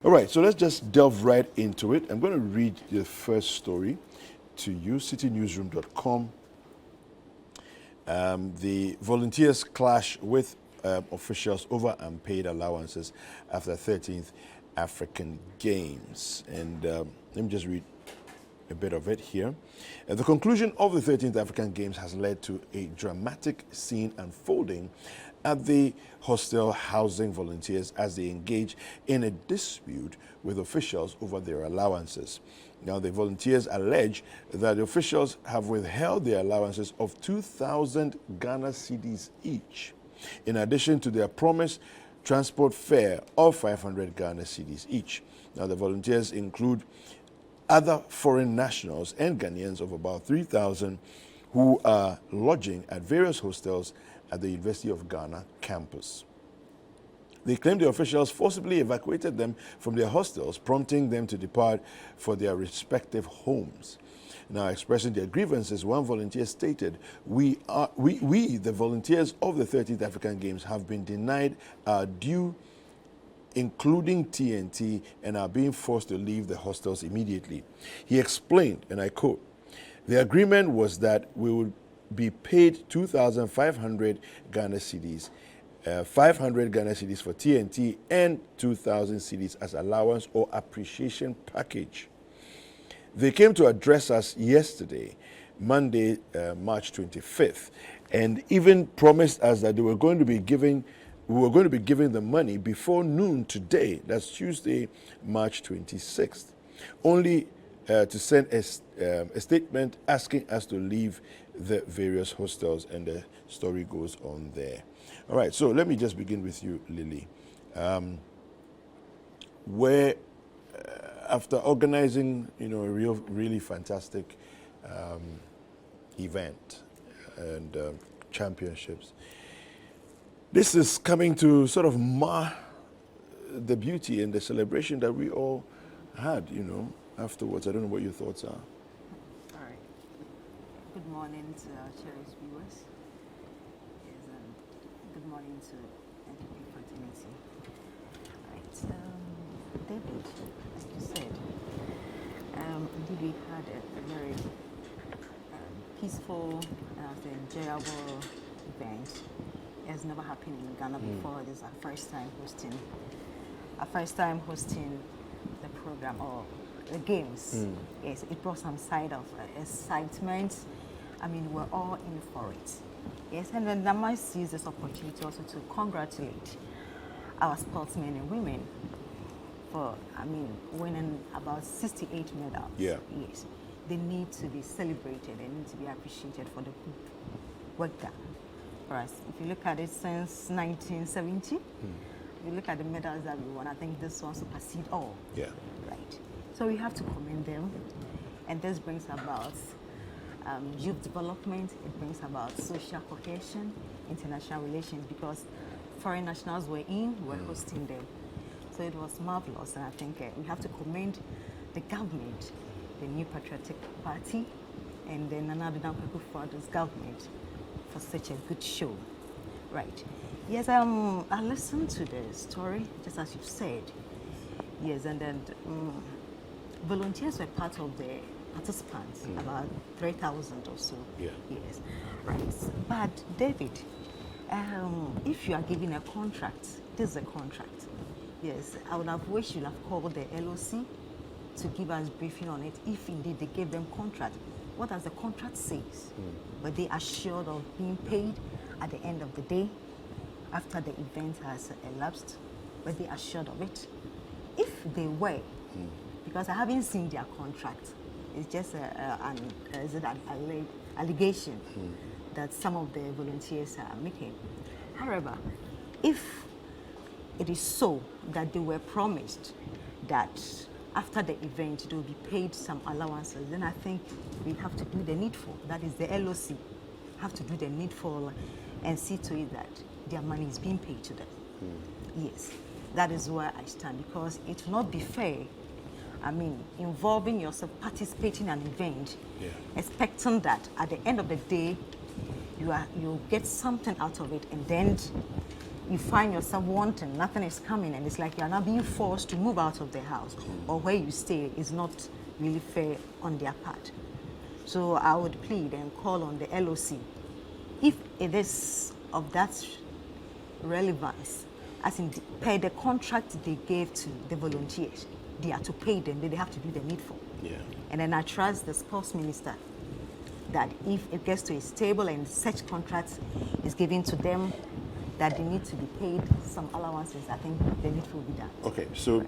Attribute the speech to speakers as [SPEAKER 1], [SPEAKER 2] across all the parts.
[SPEAKER 1] All right, so let's just delve right into it. I'm going to read the first story to you, citinewsroom.com. The volunteers clash with officials over unpaid allowances after 13th African Games. And let me just read a bit of it here. The conclusion of the 13th African Games has led to a dramatic scene unfolding at the hostel housing volunteers as they engage in a dispute with officials over their allowances. Now, the volunteers allege that the officials have withheld their allowances of 2,000 Ghana cedis each, in addition to their promised transport fare of 500 Ghana cedis each. Now, the volunteers include other foreign nationals and Ghanaians of about 3,000 who are lodging at various hostels at the University of Ghana campus. They claim the officials forcibly evacuated them from their hostels, prompting them to depart for their respective homes. Now, expressing their grievances, one volunteer stated, we, the volunteers of the 13th African Games, have been denied our due, including TNT, and are being forced to leave the hostels immediately. He explained, and I quote, the agreement was that we would be paid 2,500 Ghana cedis, 500 Ghana cedis for TNT, and 2,000 cedis as allowance or appreciation package. They came to address us yesterday, Monday, March 25th, and even promised us that we were going to be giving the money before noon today, that's Tuesday, March 26th, only to send a statement asking us to leave the various hostels, and the story goes on there. All right, so let me just begin with you, Lily. Where, after organizing, a really fantastic event and championships, this is coming to sort of mar the beauty and the celebration that we all had, afterwards. I don't know what your thoughts are.
[SPEAKER 2] All right. Good morning to our cherished viewers. Yes, good morning to NDC fraternity. All right. David, like you said, indeed we had a very peaceful and enjoyable event. It has never happened in Ghana before. This is our first time hosting the program or the games. Yes, it brought some side of excitement. I mean, we're all in for it. Yes, and then I might seize this opportunity also to congratulate our sportsmen and women for, winning about 68 medals.
[SPEAKER 1] Yeah.
[SPEAKER 2] Yes, they need to be celebrated. They need to be appreciated for the good work done. For us, if you look at it since 1970, you look at the medals that we won, I think this one supersedes all.
[SPEAKER 1] Yeah.
[SPEAKER 2] Right. So we have to commend them. And this brings about youth development. It brings about social cohesion, international relations, because foreign nationals were hosting them. So it was marvelous. And I think we have to commend the government, the New Patriotic Party, and then Nana Addo Dankwa Akufo-Addo's government for such a good show. Right. Yes, I listened to the story, just as you said. Yes, and then volunteers were part of the participants, about 3,000 or so.
[SPEAKER 1] Yeah.
[SPEAKER 2] Yes, right. But David, if you are given a contract, this is a contract. Yes, I would have wished you'd have called the LOC to give us briefing on it, if indeed they gave them contract. What does the contract say? Were they assured of being paid at the end of the day, after the event has elapsed? Were they assured of it? If they were, because I haven't seen their contract, it's just an allegation that some of the volunteers are making. However, if it is so that they were promised that after the event they will be paid some allowances, then I think we have to do the needful. That is, the LOC have to do the needful and see to it that their money is being paid to them. Yes, that is where I stand, because it will not be fair. Involving yourself, participating in an event, expecting that at the end of the day you get something out of it, and then you find yourself wanting, nothing is coming, and it's like you're now being forced to move out of the house, or where you stay is not really fair on their part. So I would plead and call on the LOC, if it is of that relevance, as in per the contract they gave to the volunteers, they are to pay them, they have to do the needful.
[SPEAKER 1] Yeah.
[SPEAKER 2] And then I trust the sports minister that if it gets to his table and such contracts is given to them, that they need to be paid some allowances, I think the needful will be done.
[SPEAKER 1] Okay, so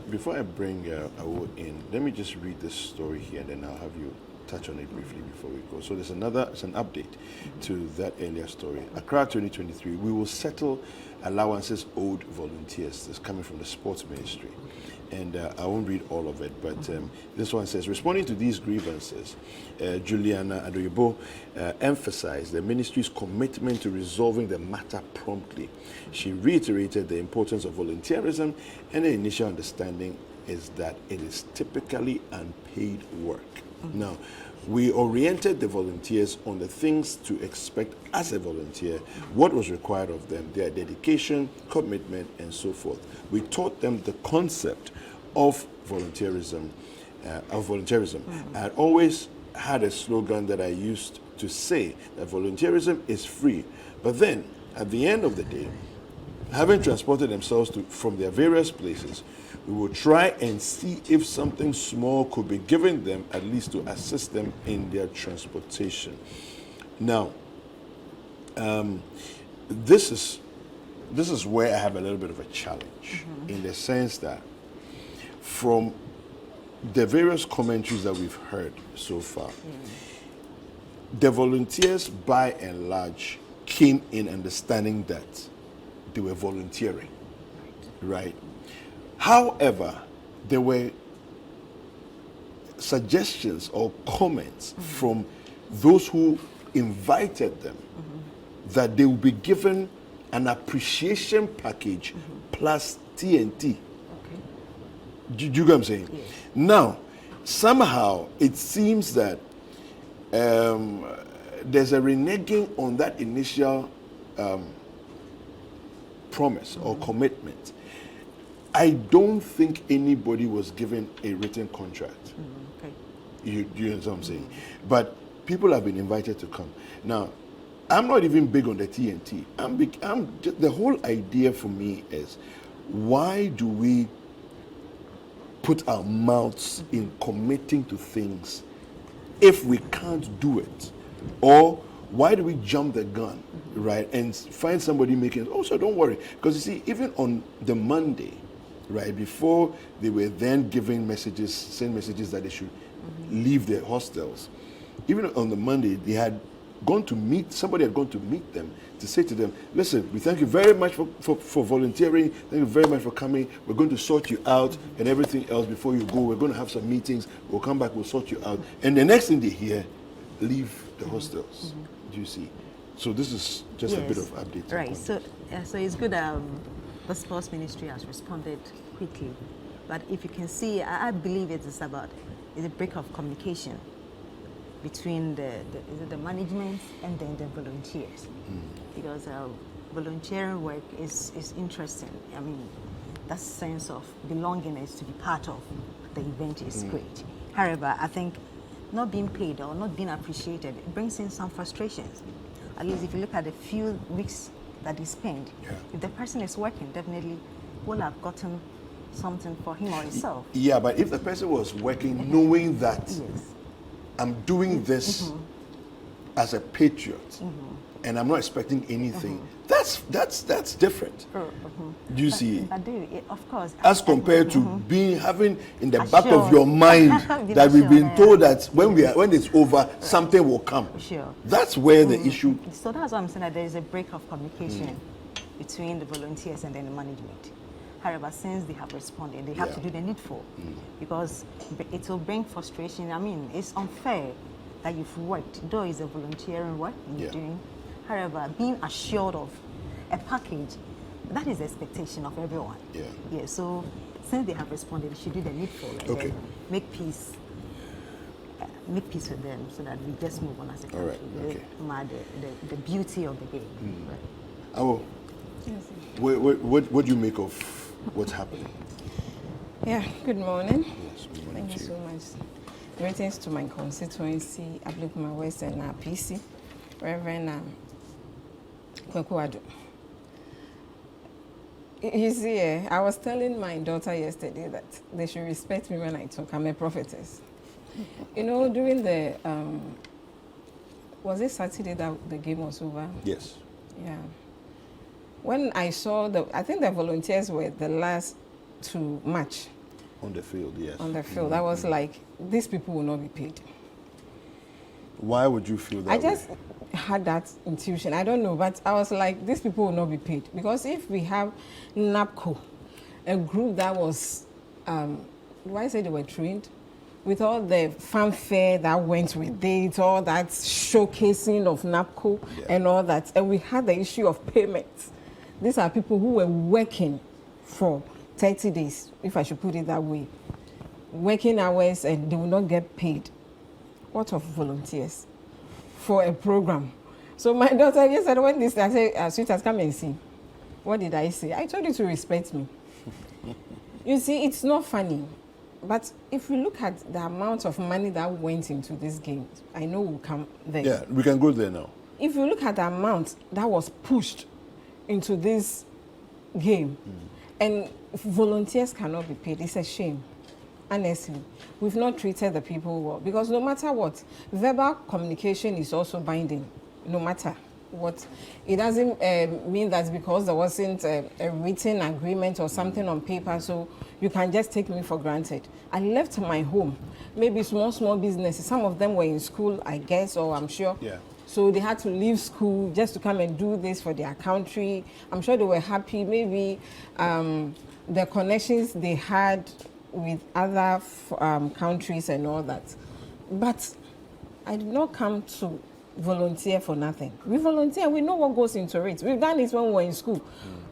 [SPEAKER 1] before I bring Awo in, let me just read this story here, and then I'll have you touch on it briefly before we go. So it's an update to that earlier story. Accra 2023, we will settle allowances owed volunteers. This is coming from the sports ministry. And I won't read all of it, but this one says, responding to these grievances, Juliana Adoyebo emphasized the ministry's commitment to resolving the matter promptly. She reiterated the importance of volunteerism, and the initial understanding is that it is typically unpaid work. Now, we oriented the volunteers on the things to expect as a volunteer, what was required of them, their dedication, commitment, and so forth. We taught them the concept of volunteerism. I had always had a slogan that I used to say that volunteerism is free. But then, at the end of the day, having transported themselves from their various places, we will try and see if something small could be given them, at least to assist them in their transportation. Now, this is where I have a little bit of a challenge, in the sense that from the various commentaries that we've heard so far, the volunteers by and large came in understanding that they were volunteering, right? However, there were suggestions or comments from those who invited them that they will be given an appreciation package plus TNT. Do you get what I'm saying?
[SPEAKER 2] Yes.
[SPEAKER 1] Now, somehow it seems that there's a reneging on that initial promise or commitment. I don't think anybody was given a written contract.
[SPEAKER 2] Okay.
[SPEAKER 1] You understand what I'm saying? But people have been invited to come. Now, I'm not even big on the TNT. The whole idea for me is, why do we put our mouths in committing to things if we can't do it? Or why do we jump the gun, right, and find somebody making it? Also, don't worry, because you see, even on the Monday, right, before they were then giving messages, send messages that they should leave their hostels, even on the Monday, they had gone to meet, somebody had gone to meet them to say to them, listen, we thank you very much for volunteering, thank you very much for coming, we're going to sort you out and everything else before you go, we're going to have some meetings, we'll come back, we'll sort you out. And the next thing they hear, leave the hostels. Do you see? So this is just a bit of update.
[SPEAKER 2] Right, so it's good the sports ministry has responded quickly. But if you can see, I believe it's a break of communication between the management and then the volunteers. Because volunteering work is interesting. I mean, that sense of belongingness to be part of the event is great. However, I think not being paid or not being appreciated, it brings in some frustrations. At least if you look at the few weeks that they spend, if the person is working, definitely will have gotten something for him or himself.
[SPEAKER 1] Yeah, but if the person was working knowing that I'm doing this as a patriot and I'm not expecting anything, that's different. Do you see?
[SPEAKER 2] Of course.
[SPEAKER 1] As compared to having in the back of your mind that we've been told that when it's over, something will come.
[SPEAKER 2] Sure.
[SPEAKER 1] That's where the issue.
[SPEAKER 2] So that's why I'm saying that there is a break of communication between the volunteers and then the management. However, since they have responded, they have to do the needful, because it will bring frustration. I mean, it's unfair that you've worked, though it's a volunteering work you're doing. However, being assured of a package, that is the expectation of everyone. Yeah. So since they have responded, they should do the needful and then make peace with them, so that we just move on as a country.
[SPEAKER 1] All right.
[SPEAKER 2] The beauty of the game. Right.
[SPEAKER 1] Oh,
[SPEAKER 3] Yes.
[SPEAKER 1] What do you make of what's happening?
[SPEAKER 3] Yeah, good morning.
[SPEAKER 1] Yes, good morning
[SPEAKER 3] Thank
[SPEAKER 1] to
[SPEAKER 3] you
[SPEAKER 1] you.
[SPEAKER 3] so much. Greetings to my constituency, Ablekuma West and PC, Reverend Kwekuado. You see, I was telling my daughter yesterday that they should respect me when I talk. I'm a prophetess. You know, during the, was it Saturday that the game was over?
[SPEAKER 1] Yes.
[SPEAKER 3] Yeah. When I saw I think the volunteers were the last to march.
[SPEAKER 1] On the field, yes.
[SPEAKER 3] On the field. I was like, these people will not be paid.
[SPEAKER 1] Why would you feel that
[SPEAKER 3] I just
[SPEAKER 1] way?
[SPEAKER 3] had that intuition. I don't know, but I was like, these people will not be paid. Because if we have NABCO, a group that was, do I say they were trained? With all the fanfare that went with it, all that showcasing of NABCO and all that, and we had the issue of payments. These are people who were working for 30 days, if I should put it that way. Working hours and they will not get paid. What of volunteers for a program? So my daughter yesterday when this, I said, sweetheart, come and see. What did I say? I told you to respect me. You see, it's not funny. But if we look at the amount of money that went into this game, I know we'll come there.
[SPEAKER 1] Yeah, we can go there now.
[SPEAKER 3] If you look at the amount that was pushed into this game, and volunteers cannot be paid, it's a shame. Honestly, we've not treated the people well. Because no matter what, verbal communication is also binding, no matter what. It doesn't mean that because there wasn't a written agreement or something on paper, so you can just take me for granted. I left my home, maybe small businesses. Some of them were in school, I guess, or I'm sure.
[SPEAKER 1] Yeah.
[SPEAKER 3] So they had to leave school just to come and do this for their country. I'm sure they were happy. Maybe the connections they had with other countries and all that. But I did not come to volunteer for nothing. We volunteer, we know what goes into it. We've done it when we were in school.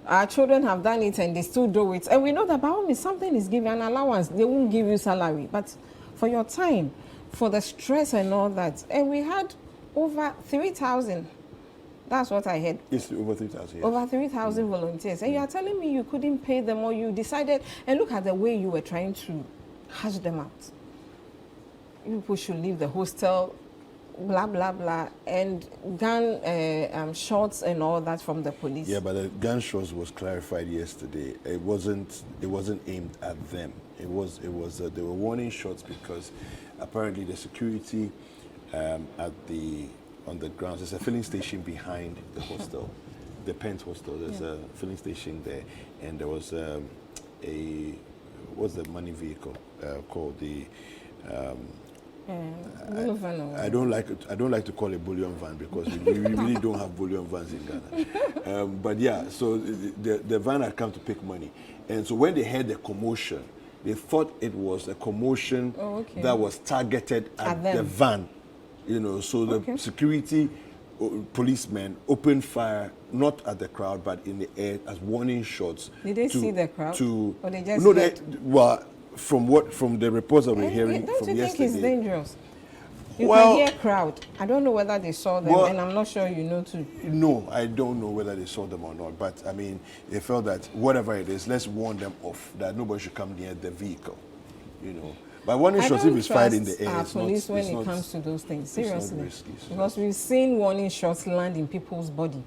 [SPEAKER 3] Our children have done it and they still do it. And we know that by all means something is given, an allowance. They won't give you salary. But for your time, for the stress and all that. And we had over 3,000. That's what I heard.
[SPEAKER 1] It's over 3,000. Yes.
[SPEAKER 3] Over 3,000 volunteers. And you are telling me you couldn't pay them or you decided, and look at the way you were trying to hash them out. You people should leave the hostel, blah, blah, blah, and gun shots and all that from the police.
[SPEAKER 1] Yeah, but the gunshots was clarified yesterday. It wasn't aimed at them. It was they were warning shots because apparently the security on the grounds. There's a filling station behind the hostel, the Pent Hostel. There's a filling station there, and there was what's the money vehicle called the? I don't like to call it bullion van because we really don't have bullion vans in Ghana. But yeah, so the van had come to pick money, and so when they heard the commotion, they thought it was a commotion that was targeted at the van. You know, so the security policemen opened fire not at the crowd but in the air as warning shots.
[SPEAKER 3] Did they see the crowd? Or they just
[SPEAKER 1] well, from the reports that we're hearing
[SPEAKER 3] don't
[SPEAKER 1] from
[SPEAKER 3] you
[SPEAKER 1] yesterday.
[SPEAKER 3] think it's dangerous? You can hear crowd. I don't know whether they saw them, and I'm not sure you know too.
[SPEAKER 1] No, I don't know whether they saw them or not. But I mean, they felt that whatever it is, let's warn them off that nobody should come near the vehicle. You know. But warning shots, if it's fired in the air, it's
[SPEAKER 3] police
[SPEAKER 1] not,
[SPEAKER 3] when
[SPEAKER 1] it's
[SPEAKER 3] it comes to those things. Seriously,
[SPEAKER 1] risky,
[SPEAKER 3] because we've seen warning shots land in people's body,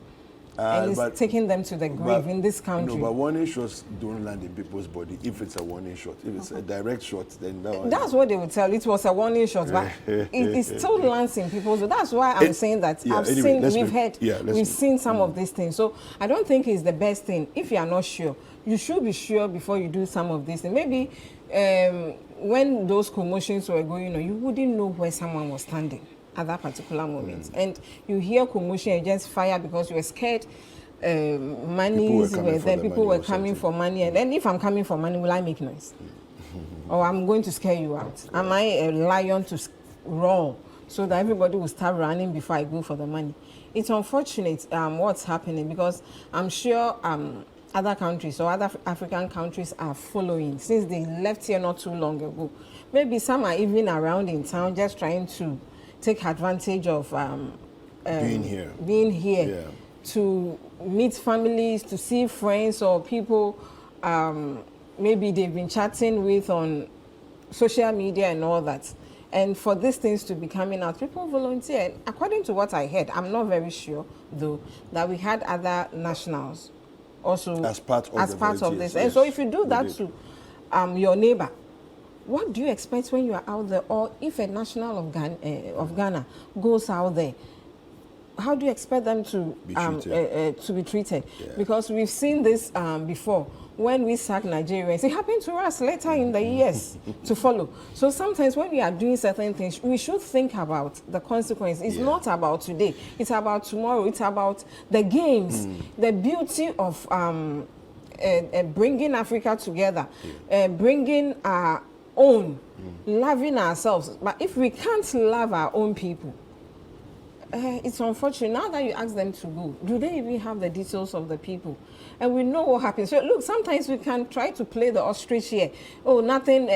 [SPEAKER 3] and it's taking them to the grave in this country.
[SPEAKER 1] No, but warning shots don't land in people's body if it's a warning shot. If it's a direct shot, then
[SPEAKER 3] that's what they would tell. It was a warning shot, but it still lands in people's body. That's why I'm saying that we've seen some of these things. So I don't think it's the best thing. If you are not sure, you should be sure before you do some of these things. Maybe when those commotions were going on, you wouldn't know where someone was standing at that particular moment. And you hear commotion and just fire because you were scared. Monies were there, people were coming for money. And then if I'm coming for money, will I make noise? Or I'm going to scare you out? Am I a lion to roar so that everybody will start running before I go for the money? It's unfortunate what's happening because I'm sure other countries or other African countries are following since they left here not too long ago. Maybe some are even around in town just trying to take advantage of being here to meet families, to see friends or people maybe they've been chatting with on social media and all that. And for these things to be coming out, people volunteer. According to what I heard, I'm not very sure though, that we had other nationals also
[SPEAKER 1] as part of
[SPEAKER 3] this.
[SPEAKER 1] Yes,
[SPEAKER 3] and so if you do that to your neighbor, what do you expect when you are out there? Or if a national of Ghana goes out there, how do you expect them to be treated?
[SPEAKER 1] Yeah.
[SPEAKER 3] Because we've seen this before. When we sack Nigerians, it happened to us later in the years to follow. So sometimes when we are doing certain things, we should think about the consequence. It's not about today. It's about tomorrow. It's about the games, the beauty of bringing Africa together, bringing our own, loving ourselves. But if we can't love our own people, it's unfortunate. Now that you ask them to go, do they even have the details of the people? And we know what happens. So look, sometimes we can try to play the ostrich here. Oh, nothing,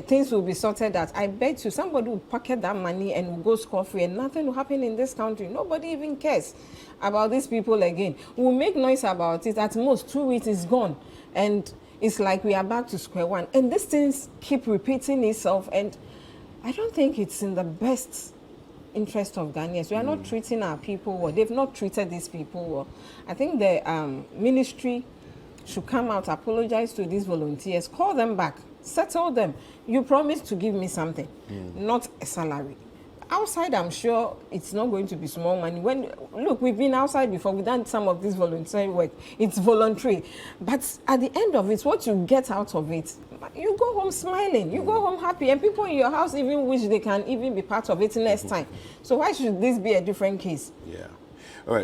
[SPEAKER 3] things will be sorted out. I bet you somebody will pocket that money and will go scot-free and nothing will happen in this country. Nobody even cares about these people again. We'll make noise about it. At most, 2 weeks is gone. And it's like we are back to square one. And these things keep repeating itself. And I don't think it's in the best interest of Ghanaians. We are not treating our people well. They've not treated these people well. I think the ministry should come out, apologize to these volunteers, call them back, settle them. You promised to give me something, not a salary. Outside, I'm sure it's not going to be small money. Look, we've been outside before. We've done some of this voluntary work. It's voluntary. But at the end of it, what you get out of it, you go home smiling. You go home happy. And people in your house even wish they can even be part of it next time. So why should this be a different case?
[SPEAKER 1] Yeah.